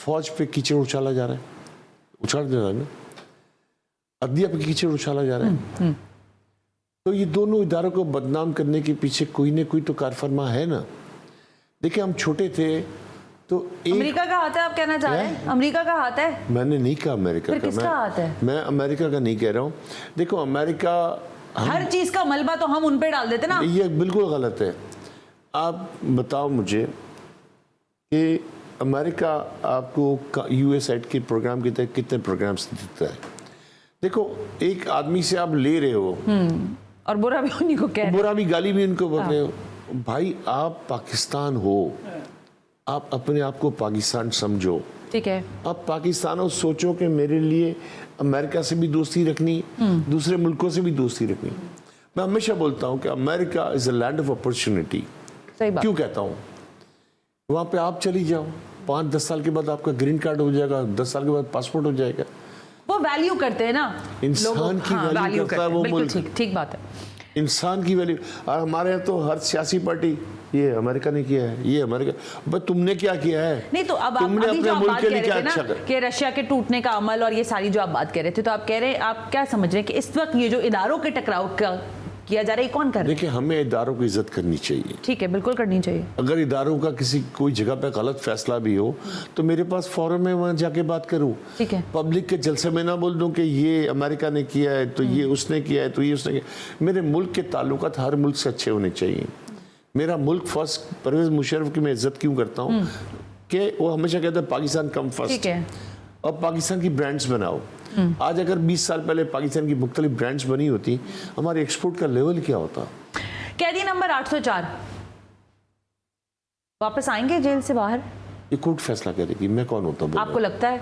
फौज पे कीचड़ उछाला जा रहा है, उछाल जा रहा है ना, अदलिया पे कीचड़ उछाला जा रहा है। तो ये दोनों इदारों को बदनाम करने के पीछे कोई ना कोई तो कारफरमा है ना। देखिए, हम छोटे थे तो अमेरिका का हाथ है, आप कहना चाह रहे हैं? अमेरिका का हाथ है? मैंने नहीं कहा अमेरिका का। किसका हाथ है? मैं अमेरिका का नहीं कह रहा हूँ। देखो, अमेरिका हर चीज का मलबा तो हम उन पे डाल देते ना। ये बिल्कुल गलत है। आप बताओ मुझे कि अमेरिका आपको USAID के प्रोग्राम के तहत कितने प्रोग्राम्स देता है? देखो, एक आदमी से आप ले रहे हो और बुरा भी उन्हीं को कह रहे हो, बुरा भी गाली भी उनको बोल रहे हो। भाई, आप पाकिस्तान हो, आप अपने आप को पाकिस्तान समझो, ठीक है? आप पाकिस्तान हो, सोचो कि मेरे लिए अमेरिका से भी दोस्ती रखनी, दूसरे मुल्कों से भी दोस्ती रखनी। मैं हमेशा बोलता हूँ कि America is a land of opportunity. सही बात। क्यों कहता हूँ? वहाँ पे आप चली जाओ, 5-10 साल के बाद आपका ग्रीन कार्ड हो जाएगा, 10 साल के बाद पासपोर्ट हो जाएगा। वो वैल्यू करते हैं ना, इंसान की वैल्यू करता है वो मुल्क। ठीक बात है, इंसान की वैल्यू। और हमारे यहाँ तो हर सियासी पार्टी ये अमेरिका ने किया है, ये अमेरिका, बट तुमने क्या किया है? नहीं तो अब तुमने अभी अपने जो आप मुल्क बात के कह लिए क्या रहे थे अच्छा ना कर? कि रशिया के टूटने का अमल और ये सारी जो आप बात कह रहे थे, तो आप कह रहे हैं, आप क्या समझ रहे हैं कि इस वक्त ये जो इदारों के टकराव का किया जा रहा है, कौन कर रहा है? देखिए, हमें इदारों की इज्जत करनी चाहिए। ठीक है, बिल्कुल करनी चाहिए। अगर इदारों का किसी कोई जगह पे गलत फैसला भी हो तो मेरे पास फौरन में वहाँ जाके बात करूँ। ठीक है। पब्लिक के जलसे में ना बोल दूं कि ये अमेरिका ने किया है तो ये उसने किया है तो ये उसने किया। मेरे मुल्क के ताल्लुकात हर मुल्क से अच्छे होने चाहिए। मेरा मुल्क फर्स्ट। परवेज मुशर्रफ की मैं इज्जत क्यों करता हूँ कि वो हमेशा कहते हैं पाकिस्तान कम फर्स्ट। ठीक है। और पाकिस्तान की ब्रांड्स बनाओ। आज अगर 20 साल पहले पाकिस्तान की मुख्तलिफ ब्रांड्स बनी होती, हमारे एक्सपोर्ट का लेवल क्या होता? कैदी नंबर 804 वापस आएंगे जेल से बाहर? ये कोर्ट फैसला करेगी, मैं कौन होता हूँ? आपको लगता है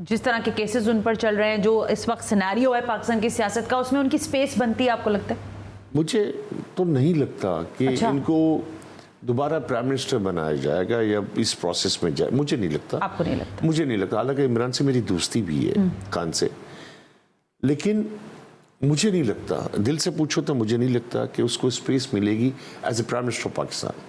जिस तरह के केसेस उन पर चल रहे हैं, जो इस वक्त सिनेरियो है पाकिस्तान की सियासत का, उसमें उनकी स्पेस बनती है, आपको लगता है? मुझे तो नहीं लगता कि अच्छा। इनको दोबारा प्राइम मिनिस्टर बनाया जाएगा या इस प्रोसेस में जाए, मुझे नहीं लगता। आपको नहीं लगता? मुझे नहीं लगता। हालांकि इमरान से मेरी दोस्ती भी है खान से, लेकिन मुझे नहीं लगता, दिल से पूछो तो मुझे नहीं लगता कि उसको स्पेस मिलेगी as a prime minister of Pakistan.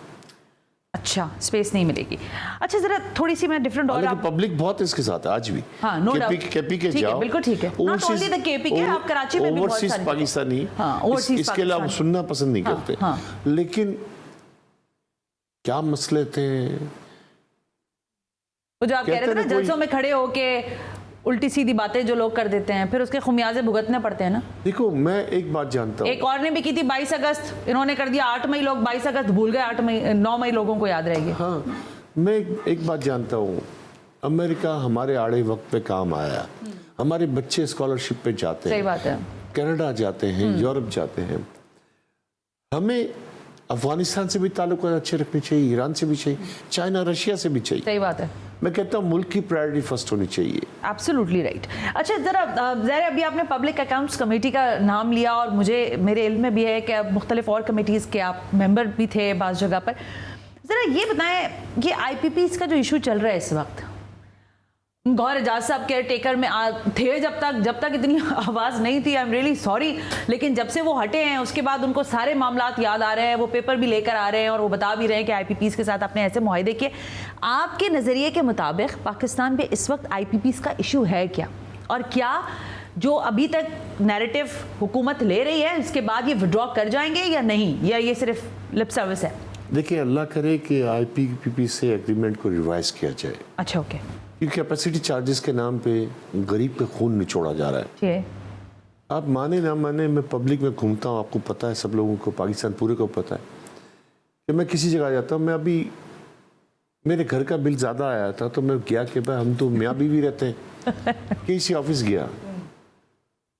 अच्छा, स्पेस नहीं मिलेगी। अच्छा, जरा थोड़ी सी मैं डिफरेंट और पब्लिक बहुत इसके साथ है आज भी। हाँ, नो डाउट। केपी के जाओ, बिल्कुल ठीक है। नॉट ओनली द केपी के, आप कराची में भी बहुत सारी पाकिस्तानी, हाँ, इसके अलावा सुनना पसंद नहीं करते। लेकिन क्या मसले थे वो जो आप कह रहे थे ना, जलसों में खड़े होके उल्टी सीधी बातें जो लोग कर देते हैं, फिर उसके खुमियाजे भुगतने पड़ते हैं ना। देखो, मैं एक बात जानता हूँ, एक और ने भी की थी 22 अगस्त, इन्होंने कर दिया 8 मई, लोग 22 अगस्त भूल गए, 9 मई लोगों को याद रहेगी। हाँ, मैं एक बात जानता हूँ, अमेरिका हमारे आड़े वक्त पे काम आया। हमारे बच्चे स्कॉलरशिप पे जाते हैं, सही बात है, कनाडा जाते हैं, यूरोप जाते हैं। हमें अफगानिस्तान से भी ताल्लुक अच्छे रखने चाहिए, ईरान से भी चाहिए, चाइना रशिया से भी चाहिए। सही बात है। मैं कहता हूँ मुल्क की प्रायोरिटी फर्स्ट होनी चाहिए। Absolutely right. अच्छा जरा अभी आपने पब्लिक अकाउंट्स कमेटी का नाम लिया और मेरे इल्म में भी है कि मुख्तलिफ और कमेटीज़ के आप मेंबर भी थे बाज़ जगह पर। ज़रा ये बताएं कि IPPs का जो इशू चल रहा है इस वक्त, गौहर एजाज साहब केयर टेकर में थे जब तक इतनी आवाज़ नहीं थी, आई एम रियली सॉरी, लेकिन जब से वो हटे हैं उसके बाद उनको सारे मामलात याद आ रहे हैं, वो पेपर भी लेकर आ रहे हैं और वो बता भी रहे हैं कि IPPs के साथ आपने ऐसे मुआहदे किए। आपके नज़रिए के मुताबिक पाकिस्तान में इस वक्त IPPs का इशू है क्या, और क्या जो अभी तक नैरेटिव हुकूमत ले रही है इसके बाद ये विड्रॉ कर जाएंगे या नहीं, या ये सिर्फ लिप सर्विस है? देखिए, अल्लाह करे कि IPPs से एग्रीमेंट को रिवाइज किया जाए। अच्छा ओके। क्योंकि कैपेसिटी चार्जेस के नाम पे गरीब पे खून निचोड़ा जा रहा है। आप माने ना माने, मैं पब्लिक में घूमता हूँ, आपको पता है, सब लोगों को, पाकिस्तान पूरे को पता है कि मैं किसी जगह जाता हूँ, मैं अभी मेरे घर का बिल ज़्यादा आया था तो मैं गया कि भाई हम तो मियाँ बीवी रहते हैं, किसी ऑफिस गया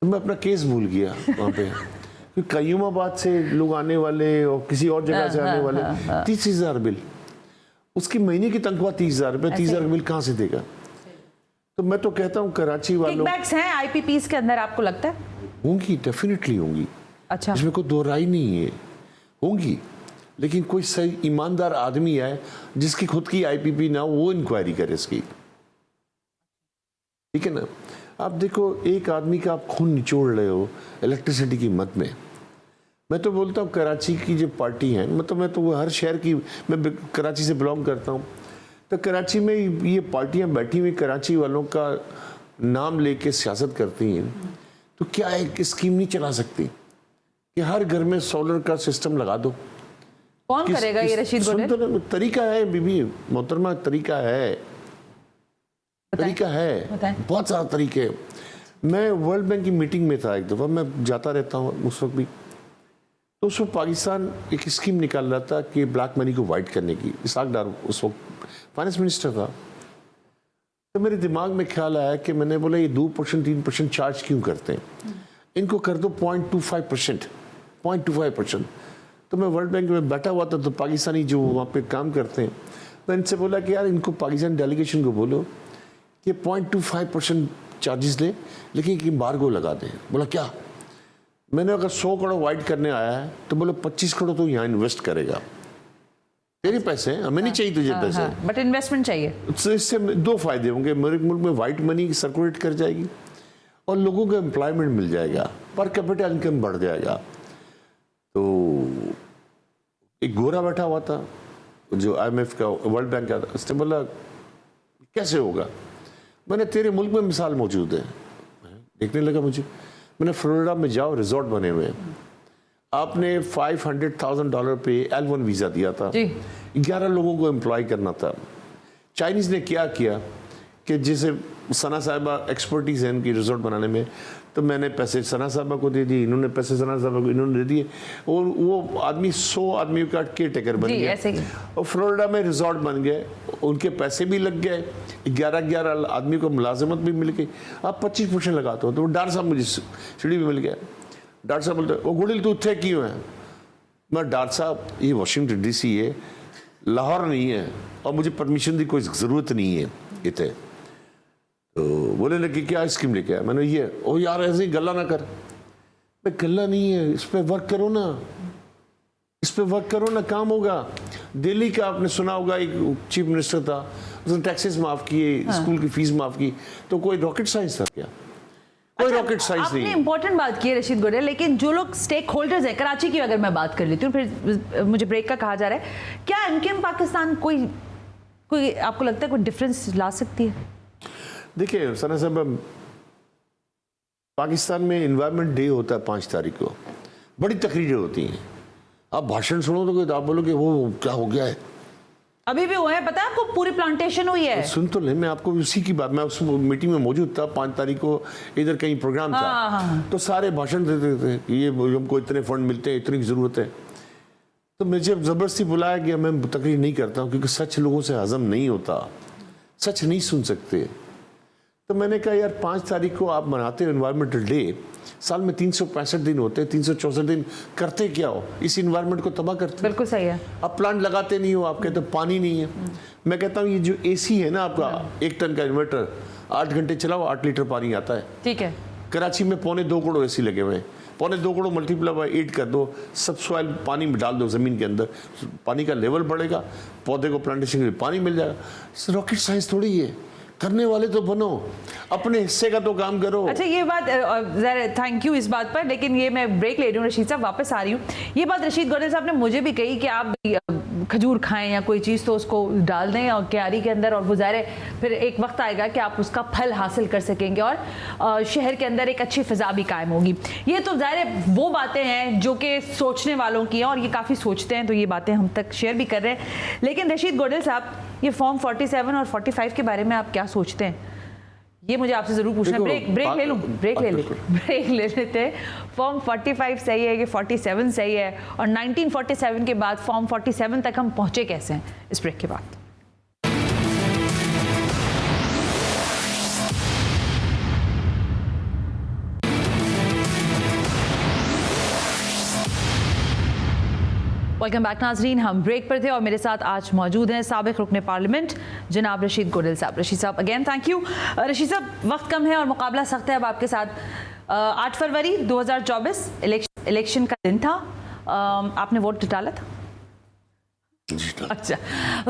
तो मैं अपना केस भूल गया वहाँ पे, क्योंकि कयूमाबाद से लोग आने वाले और किसी और जगह से आने वाले, 30,000 बिल, उसकी महीने की तनख्वाह 30,000 रुपये, 30,000 बिल कहाँ से देगा? तो मैं तो कहता हूँ कराची वालों, किकबैक्स हैं IPPs के अंदर, आपको लगता है? होंगी, डेफिनेटली होंगी। अच्छा, इसमें कोई दो राय नहीं है, होंगी, लेकिन कोई सही ईमानदार आदमी है जिसकी खुद की IPP ना हो, वो इंक्वायरी करे इसकी, ठीक है ना? आप देखो, एक आदमी का आप खून निचोड़ रहे हो इलेक्ट्रिसिटी की मद में। मैं तो बोलता हूँ कराची की जो पार्टी है, मतलब मैं तो वो हर शहर की, मैं कराची से बिलोंग करता हूँ, तो कराची में ये पार्टियाँ बैठी हुई कराची वालों का नाम लेके सियासत करती हैं, तो क्या एक स्कीम नहीं चला सकती कि हर घर में सोलर का सिस्टम लगा दो? कौन करेगा ये? रशीद गोडेल, तो तरीका है बीबी मोहतरमा, तरीका है, तरीका है, बहुत सारा तरीके हैं। मैं वर्ल्ड बैंक की मीटिंग में था एक दफ़ा, मैं जाता रहता हूँ उस वक्त भी, तो उस वक्त पाकिस्तान एक स्कीम निकाल रहा था कि ब्लैक मनी को वाइट करने की। इसाक डार उस वक्त फाइनेंस मिनिस्टर था, तो मेरे दिमाग में ख्याल आया कि मैंने बोला ये 2% 3% चार्ज क्यों करते हैं, इनको कर दो 0.25%, 0.25%। तो मैं वर्ल्ड बैंक में बैठा हुआ था, तो पाकिस्तानी जो वहाँ पे काम करते हैं, तो इनसे बोला कि यार इनको पाकिस्तान डेलीगेशन को बोलो कि 0.25% चार्जेस ले, लेकिन एक एम्बार्गो लगा दें। बोला क्या? मैंने अगर 100 करोड़ वाइट करने आया है तो बोले 25 करोड़ तो यहाँ इन्वेस्ट करेगा, तेरे पैसे हैं, हमें नहीं चाहिए तुझे पैसे, बट इन्वेस्टमेंट चाहिए। इससे दो फायदे होंगे, मेरे मुल्क में वाइट मनी सर्कुलेट कर जाएगी और लोगों को एम्प्लॉयमेंट मिल जाएगा, पर कैपिटल इनकम बढ़ जाएगा। तो एक गोरा बैठा हुआ था जो IMF का, वर्ल्ड बैंक का, उसने बोला कैसे होगा? मैंने तेरे मुल्क में मिसाल मौजूद है, देखने लगा मुझे। मैंने फ्लोरिडा में जाओ, रिजॉर्ट बने हुए हैं, आपने $500,000 पे L1 वीज़ा दिया था, 11 लोगों को एम्प्लॉय करना था। चाइनीज़ ने क्या किया कि जैसे सना साहिबा एक्सपर्टीज़ है इनकी रिजॉर्ट बनाने में, तो मैंने पैसे सना साहिबा को दे दिए, इन्होंने पैसे सना साहिबा को इन्होंने दे दिए, और वो आदमी 100 आदमियों का केयर टेकर बन गया और फ्लोरिडा में रिजॉर्ट बन गए, उनके पैसे भी लग गए, 11 आदमी को मुलाजमत भी मिल गई। आप 25% लगाते हो, तो डॉक्टर साहब मुझे सीढ़ी भी मिल गया। डॉक्टर साहब बोलते वो गुड़िल तू थे क्यों है? मैं डॉक्टर साहब ये वाशिंगटन DC है, लाहौर नहीं है, और मुझे परमिशन की कोई ज़रूरत नहीं है इतने। तो बोले लगे क्या स्कीम लेके आया? मैंने ये, ओ यार ऐसे ही गल्ला ना कर। मैं गल्ला नहीं है, इस पर वर्क करो ना, इस पर वर्क करो ना, काम होगा। दिल्ली का आपने सुना होगा, एक चीफ मिनिस्टर था, उसने टैक्सेस माफ़ किए, स्कूल की फीस माफ़ की, तो कोई रॉकेट साइंस था क्या? कोई रॉकेट साइंस नहीं। आपने इंपॉर्टेंट बात की है रशीद गोडेल, लेकिन जो लोग स्टेक होल्डर्स हैं, कराची की अगर मैं बात कर लेती हूँ, फिर मुझे ब्रेक का कहा जा रहा है, क्या इनकम पाकिस्तान कोई आपको लगता है कोई डिफरेंस ला सकती है? देखिए सना साहब, पाकिस्तान में एनवायरनमेंट डे होता है 5 तारीख को, बड़ी तकरीरें होती हैं। आप भाषण सुनो तो आप बोलोगे वो क्या हो गया है, अभी भी हुए हैं, पता है आपको, पूरी प्लांटेशन हुई है। सुन तो ले, मैं आपको उसी की बात, मैं उस मीटिंग में मौजूद था 5 तारीख को, इधर कहीं प्रोग्राम था, तो सारे भाषण देते थे कि ये हमको इतने फंड मिलते हैं, इतनी ज़रूरत है। तो मुझे ज़बरदस्ती बुलाया गया, मैं तकरीर नहीं करता हूँ क्योंकि सच लोगों से हजम नहीं होता, सच नहीं सुन सकते। तो मैंने कहा यार 5 तारीख को आप मनाते हो एनवायरमेंटल डे, साल में 365 दिन होते हैं, 364 दिन करते क्या हो? इस इन्वायरमेंट को तबाह करते हो। बिल्कुल सही है। आप प्लांट लगाते नहीं हो, आप कहते हो पानी नहीं है। मैं कहता हूँ ये जो एसी है ना आपका 1 टन का इन्वर्टर, 8 घंटे चलाओ 8 लीटर पानी आता है। ठीक है। कराची में 2.25 करोड़ एसी लगे हुए हैं, 2.25 करोड़ मल्टीप्लाई बाय 8 कर दो, सब सॉइल पानी में डाल दो ज़मीन के अंदर, पानी का लेवल बढ़ेगा, पौधे को प्लांटेशन के लिए पानी मिल जाएगा। रॉकेट साइंस थोड़ी है, करने वाले तो बनो, अपने हिस्से का तो काम करो। अच्छा, ये बात थैंक यू इस बात पर, लेकिन ये मैं ब्रेक ले रही हूँ, रशीद साहब वापस आ रही हूँ। ये बात रशीद गोडल साहब ने मुझे भी कही कि आप खजूर खाएं या कोई चीज़ तो उसको डाल दें और क्यारी के अंदर, और वो ज़ाहिर फिर एक वक्त आएगा कि आप उसका फल हासिल कर सकेंगे और शहर के अंदर एक अच्छी फ़िज़ा भी कायम होगी। ये तो ज़ाहिर वो बातें हैं जो कि सोचने वालों की हैं और ये काफ़ी सोचते हैं, तो ये बातें हम तक शेयर भी कर रहे हैं। लेकिन रशीद गोडल साहब, ये फॉर्म 47 और 45 के बारे में आप क्या सोचते हैं? ये मुझे आपसे जरूर पूछना है। ब्रेक ले लेते हैं। फॉर्म 45 सही है कि 47 सही है, और 1947 के बाद फॉर्म 47 तक हम पहुंचे कैसे हैं? इस ब्रेक के बाद। वेलकम बैक नाजरीन, हम ब्रेक पर थे और मेरे साथ आज मौजूद हैं साबिक रुकने पार्लियामेंट जनाब रशीद गोडल साहब। रशीद साहब अगेन थैंक यू। रशीद साहब, वक्त कम है और मुकाबला सख्त है अब आपके साथ। 8 फरवरी 2024 इलेक्शन का दिन था, आपने वोट डाला था? अच्छा,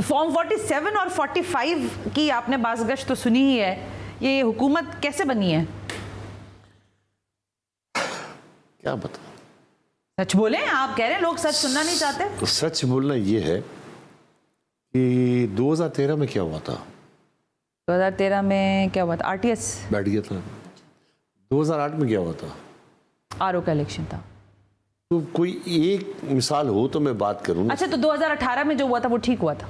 फॉर्म 47 और 45 की आपने बाज़गश्त तो सुनी ही है, ये हुकूमत कैसे बनी है? क्या बता, सच बोले, आप कह रहे हैं लोग सच सुनना नहीं चाहते। सच बोलना ये है कि 2013 में क्या हुआ था? 2013 में क्या हुआ था? RTS बैठ गया था। 2008 में क्या हुआ था? RO का इलेक्शन था। तो कोई एक मिसाल हो तो मैं बात करूं। अच्छा, तो 2018 में जो हुआ था वो ठीक हुआ था?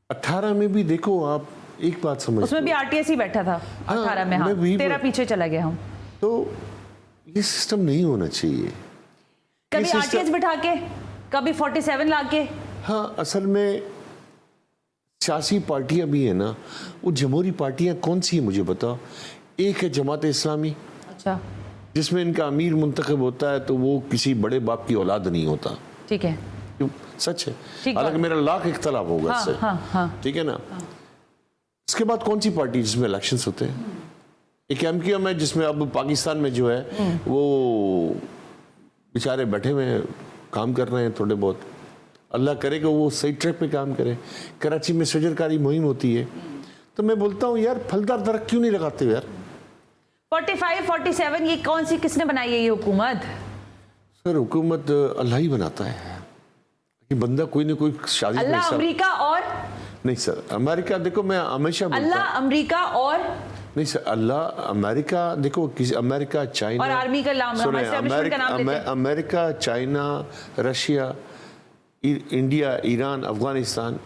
18 में भी देखो आप एक बात समझ, उसमें भी RTS ही बैठा था। 18 में, हाँ, 13 पीछे चला गया हम। तो ये सिस्टम नहीं होना चाहिए। कभी RTS बिठा के, कभी 47 लाके। हाँ, असल में सियासी पार्टियां भी है ना, वो जमहूरी पार्टियां कौन सी है मुझे बताओ? एक है जमात इस्लामी, अच्छा, जिसमें इनका अमीर मुंतखब होता है तो वो किसी बड़े बाप की औलाद नहीं होता। ठीक है, क्यों? सच है, ठीक हालांकि मेरा लाख इख्तलाफ होगा हाँ, इससे। हाँ, हाँ। ठीक है ना। इसके बाद कौन सी पार्टी जिसमें इलेक्शंस होते हैं? एक MQM है जिसमें अब पाकिस्तान में जो है वो बेचारे बैठे हुए हैं, काम कर रहे हैं थोड़े बहुत। अल्लाह करे कि वो सही ट्रैक पे काम करे। कराची में शजरकारी मुहिम होती है, तो मैं बोलता हूँ यार फलदार दरख्त क्यों नहीं लगाते हो यार? 45, 47 ये कौन सी, किसने बनाई है ये हुकूमत? सर, हुकूमत अल्लाह ही बनाता है कि बंदा कोई ना कोई शादी। अल्लाह, अमेरिका और नहीं सर, अमेरिका देखो, मैं हमेशा अल्लाह, अमेरिका और नहीं सर, अल्लाह अमेरिका देखो, किसी अमेरिका, चाइना और आर्मी का नाम, America, China, Russia, India, Iran, Afghanistan,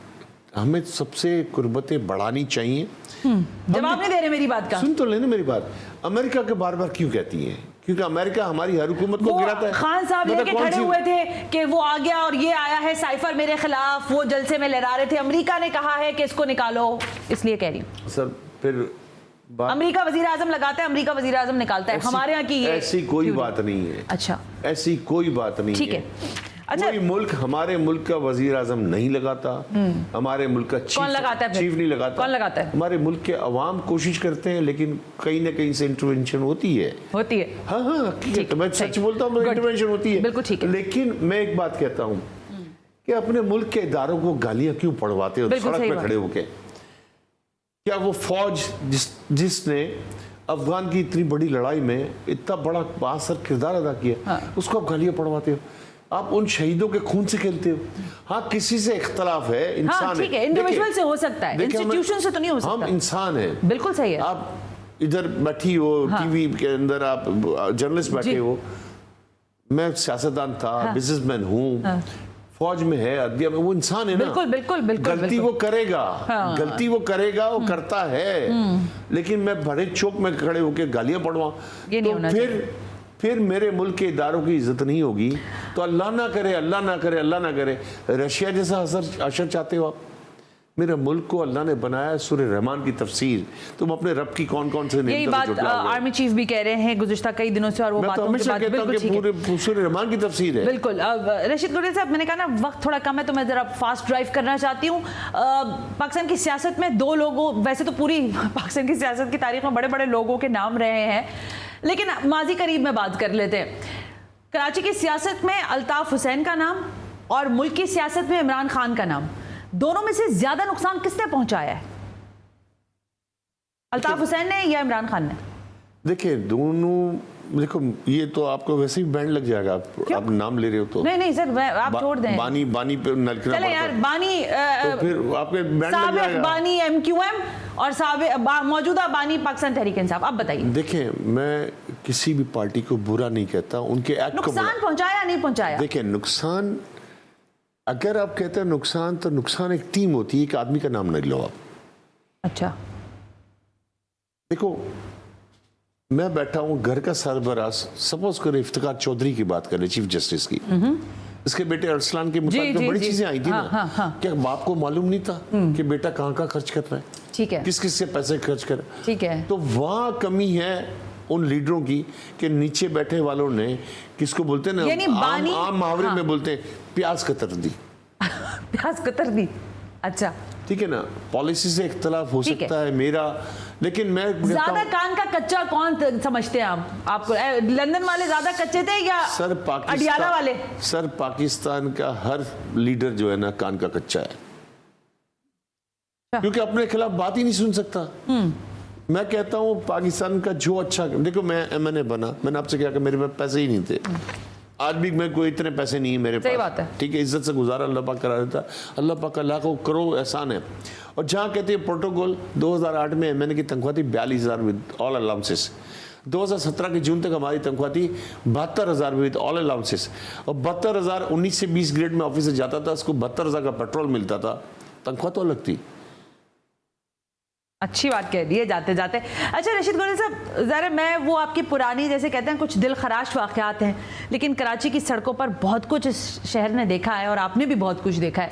हमें सबसे कुर्बतें बढ़ानी चाहिए। जवाब नहीं दे रहे मेरी बात का। सुन तो लेने मेरी बात। अमेरिका के बार बार क्यों कहती हैं? क्योंकि अमेरिका हमारी हर हुकूमत को गिराता है। खान साहब लेके खड़े हुए थे कि वो आ गया और ये आया है साइफर मेरे खिलाफ, वो जलसे में लहरा रहे थे, अमेरिका ने कहा है कि इसको निकालो, इसलिए कह रही हूँ। सर फिर अमेरिका वजीर आजम लगाता है, अमेरिका वजीर आजम निकालता है, हमारे यहाँ की ऐसी कोई बात नहीं है। अच्छा, ऐसी कोई बात नहीं है। ठीक है। अच्छा, कोई मुल्क हमारे मुल्क का वजीर आजम नहीं लगाता, हमारे मुल्क का कौन लगाता है? चीफ नहीं लगाता। कौन लगाता है? हमारे मुल्क के अवाम कोशिश करते हैं, लेकिन कहीं ना कहीं से इंटरवेंशन होती है। हाँ हाँ, तो मैं सच बोलता हूँ, इंटरवेंशन होती है। बिल्कुल ठीक है। लेकिन मैं एक बात कहता हूँ कि अपने मुल्क के इदारों को गालियां क्यों पढ़वाते हो सड़क पे खड़े होके? क्या वो फौज जिसने अफगान की इतनी बड़ी लड़ाई में इतना बड़ा बासर किरदार अदा किया, उसको आप गालियां पढ़वाते हो? आप उन शहीदों के खून से खेलते हो। हाँ, किसी से इख्तलाफ है, इंसान हाँ, ठीक है, इंडिविजुअल से हो सकता है, इंस्टीट्यूशन से तो नहीं हो सकता। हम इंसान हैं। बिल्कुल सही है। आप इधर बैठी हो, टीवी के अंदर आप जर्नलिस्ट बैठे हो, मैं सियासतदान था, बिजनेसमैन हूँ, फौज में है, अदलिया में, वो इंसान है ना। बिल्कुल बिल्कुल बिल्कुल। गलती वो करेगा, गलती वो करेगा, वो करता है, लेकिन मैं बड़े चौक में खड़े होकर गालियां पढ़वा तो फिर मेरे मुल्क के इदारों की इज्जत नहीं होगी। तो अल्लाह ना करे, अल्लाह ना करे, अल्लाह ना करे, रशिया जैसा असर चाहते हो आप? मेरा मुल्क को अल्लाह ने बनाया सूरह रहमान की तफसीर। तुम अपने रब की कौन कौन से यही बात आर्मी चीफ भी कह रहे हैं गुज़िश्ता कई दिनों से, और वो बातों की बात बिल्कुल ठीक है। पूरे सूरह रहमान की तफसीर है। बिल्कुल। रशीद गुलेल साहब, मैंने कहा ना वक्त थोड़ा कम है तो मैं जरा फास्ट ड्राइव करना चाहती हूँ। पाकिस्तान की सियासत में दो लोगों, वैसे तो पूरी पाकिस्तान की सियासत की तारीख में बड़े बड़े लोगों के नाम रहे हैं, लेकिन माजी करीब में बात कर लेते हैं। कराची की सियासत में अल्ताफ हुसैन का नाम और मुल्क की सियासत में इमरान खान का नाम, दोनों में से ज्यादा नुकसान किसने पहुंचाया है, अल्ताफ हुसैन ने या इमरान खान ने? देखिए दोनों, देखो ये तो आपको वैसे ही बैंड लग जाएगा, आप नाम ले रहे हो तो। नहीं सर, आप छोड़ दें। बानी पे नलकना चले यार, बानी तो फिर आपके बैंड लग जाएगा। बानी एमक्यूएम और मौजूदा बानी पाकिस्तान तहरीक इंसाफ। आप बताइए। देखिए मैं किसी भी पार्टी को बुरा नहीं कहता, उनके एक्ट को नुकसान पहुंचाया नहीं पहुंचाया। देखिए नुकसान, अगर आप कहते हैं नुकसान, तो नुकसान एक टीम होती है, एक आदमी का नाम नहीं लो आप। अच्छा देखो, मैं बैठा हूं घर का सरबराह, सपोज करो इफ्तिकार चौधरी की बात करें, चीफ जस्टिस की, इसके बेटे अरसलान के मुताबिक तो बड़ी चीजें आई थी ना। क्या बाप को मालूम नहीं था कि बेटा कहाँ कहाँ खर्च कर रहा है, ठीक है, किस किस से पैसे खर्च कर, ठीक है। तो वहां कमी है उन लीडरों की कि नीचे बैठे वालों ने, किसको बोलते हैं ना, आम मुहावरे में बोलते हैं प्याज कतर दी। प्याज कतर दी, अच्छा ठीक है ना। पॉलिसी से इख्तलाफ हो सकता है मेरा, लेकिन मैं ज्यादा कान का कच्चा कौन समझते हैं आपको? लंदन वाले ज्यादा कच्चे थे या सर अडियाला वाले? सर पाकिस्तान का हर लीडर जो है ना कान का कच्चा है, क्योंकि अपने खिलाफ बात ही नहीं सुन सकता। मैं कहता हूँ पाकिस्तान का जो अच्छा, देखो मैं एमएनए बना, मैंने आपसे क्या, मेरे पास पैसे ही नहीं थे, आज भी मैं कोई इतने पैसे नहीं है मेरे पास, ठीक है, इज्जत से गुजारा अल्लाह पाक करा देता, अल्लाह पाक का लाखों करोड़ एहसान है। और जहाँ कहते हैं प्रोटोकॉल, 2008 में मैंने की तनख्वाह थी 42,000 विद ऑल अलाउंसेस, 2017 के जून तक हमारी तनख्वाह थी 72,000 विद ऑल अलाउंसेस, और 72,000 19 से 20 ग्रेड में ऑफिस से जाता था, उसको 72,000 का पेट्रोल मिलता था, तनख्वाह तो अलग थी। अच्छी बात कह दी है जाते जाते। अच्छा रशीद गुलेल साहब, ज़रा मैं वो आपकी पुरानी, जैसे कहते हैं कुछ दिल खराश वाक़यात हैं, लेकिन कराची की सड़कों पर बहुत कुछ इस शहर ने देखा है और आपने भी बहुत कुछ देखा है।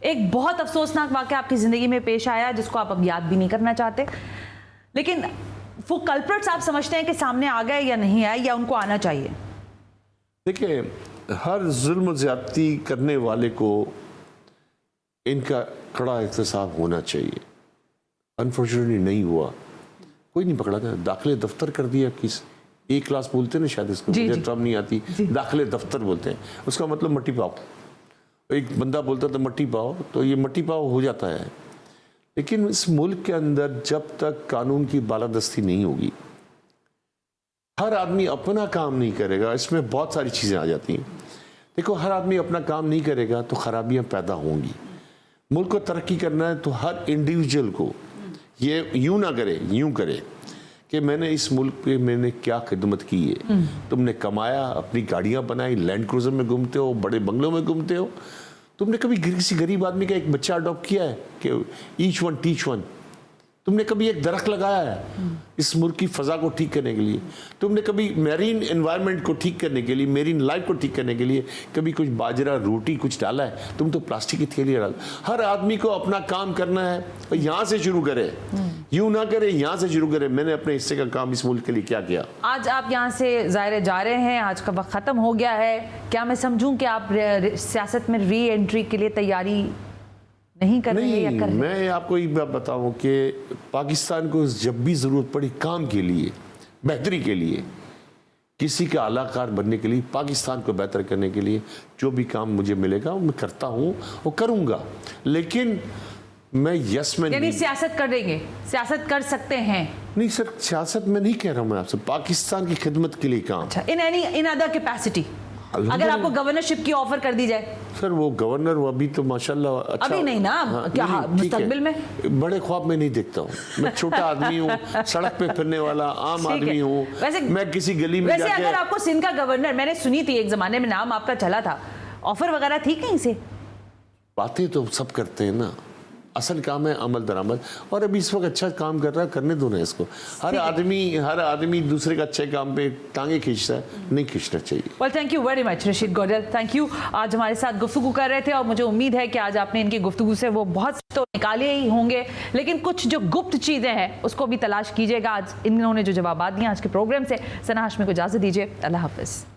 एक बहुत अफसोसनाक वाक़या आपकी ज़िंदगी में पेश आया जिसको आप अब याद भी नहीं करना चाहते, लेकिन वो कल्प्रिट्स आप समझते हैं कि सामने आ गए या नहीं आए, या उनको आना चाहिए? देखिए हर जुल्म ज़्यादती करने वाले को इनका कड़ा एहतसाब होना चाहिए। अनफॉर्चुनेटली नहीं हुआ, कोई नहीं पकड़ा था। दाखिले दफ्तर कर दिया, किस ए क्लास बोलते हैं ना शायद इसको, मुझे टर्म नहीं आती, दाखिले दफ्तर बोलते हैं, उसका मतलब मट्टी पाओ। एक बंदा बोलता था मट्टी पाओ, तो ये मट्टी पाओ हो जाता है। लेकिन इस मुल्क के अंदर जब तक कानून की बालादस्ती नहीं होगी, हर आदमी अपना काम नहीं करेगा, इसमें बहुत सारी चीज़ें आ जाती हैं। देखो हर आदमी अपना काम नहीं करेगा तो खराबियाँ पैदा होंगी। मुल्क को तरक्की करना है तो हर इंडिविजुअल को ये यूं ना करे, यूं करे कि मैंने इस मुल्क पे मैंने क्या खिदमत की है। तुमने कमाया, अपनी गाड़ियां बनाई, लैंड क्रूजर में घूमते हो, बड़े बंगलों में घूमते हो, तुमने कभी किसी गरीब आदमी का एक बच्चा अडॉप्ट किया है कि ईच वन टीच वन? तुमने कभी एक दरख्त लगाया है इस मुल्क की फ़ज़ा को ठीक करने के लिए? तुमने कभी मैरीन एनवायरनमेंट को ठीक करने के लिए, मेरीन लाइफ को ठीक करने के लिए कभी कुछ बाजरा रोटी कुछ डाला है? तुम तो प्लास्टिक की थैलियाँ डाल। हर आदमी को अपना काम करना है, यहाँ से शुरू करे, यूं ना करे, यहाँ से शुरू करे। मैंने अपने हिस्से का काम इस मुल्क के लिए क्या किया। आज आप यहाँ से ज़ाहिर जा रहे हैं, आज का वक्त ख़त्म हो गया है, क्या मैं समझूँ कि आप सियासत में री एंट्री के लिए तैयारी नहीं कर रहे हैं या कर रहे हैं? मैं आपको एक बात बताऊं कि पाकिस्तान को जब भी ज़रूरत पड़ी काम के लिए, बेहतरी के लिए, किसी का आलाकार बनने के लिए, पाकिस्तान को बेहतर करने के लिए जो भी काम मुझे मिलेगा वो मैं करता हूं और करूंगा। लेकिन मैं यस में यानी सियासत करेंगे, सियासत कर सकते हैं? नहीं सर, सियासत में नहीं कह रहा हूं मैं आपसे, पाकिस्तान की खिदमत के लिए काम। अच्छा, इन अदर कैपेसिटी अगर आपको गवर्नरशिप की ऑफर कर दी जाए? सर वो गवर्नर वो अभी तो माशाल्लाह अच्छा, अभी नहीं ना। हाँ, क्या मुस्तकबिल में? बड़े ख्वाब में नहीं देखता हूँ मैं, छोटा आदमी हूँ, सड़क पे फिरने वाला आम आदमी हूँ। वैसे मैं किसी गली में वैसे अगर आपको सिंध का गवर्नर, मैंने सुनी थी एक जमाने में नाम आपका चला था, ऑफर वगैरह थी कहीं से? बातें तो सब करते हैं ना, असल काम है अमल दरामद। और अभी इस वक्त अच्छा काम कर रहा है, करने दो ना इसको। हर आदमी दूसरे का अच्छे काम पे टांगे खींचता है, नहीं खींचना चाहिए। Well, thank you very much Rashid Godal, thank you. आज हमारे साथ गुफ्तगू कर रहे थे और मुझे उम्मीद है कि आज आपने इनकी गुफ्तगू से वो बहुत तो निकाले ही होंगे, लेकिन कुछ जो गुप्त चीज़ें हैं उसको भी तलाश कीजिएगा। आज इन्होंने जो जवाब दिए आज के प्रोग्राम से। सना हाशमी को इजाज़त दीजिए, अल्लाह हाफिज़।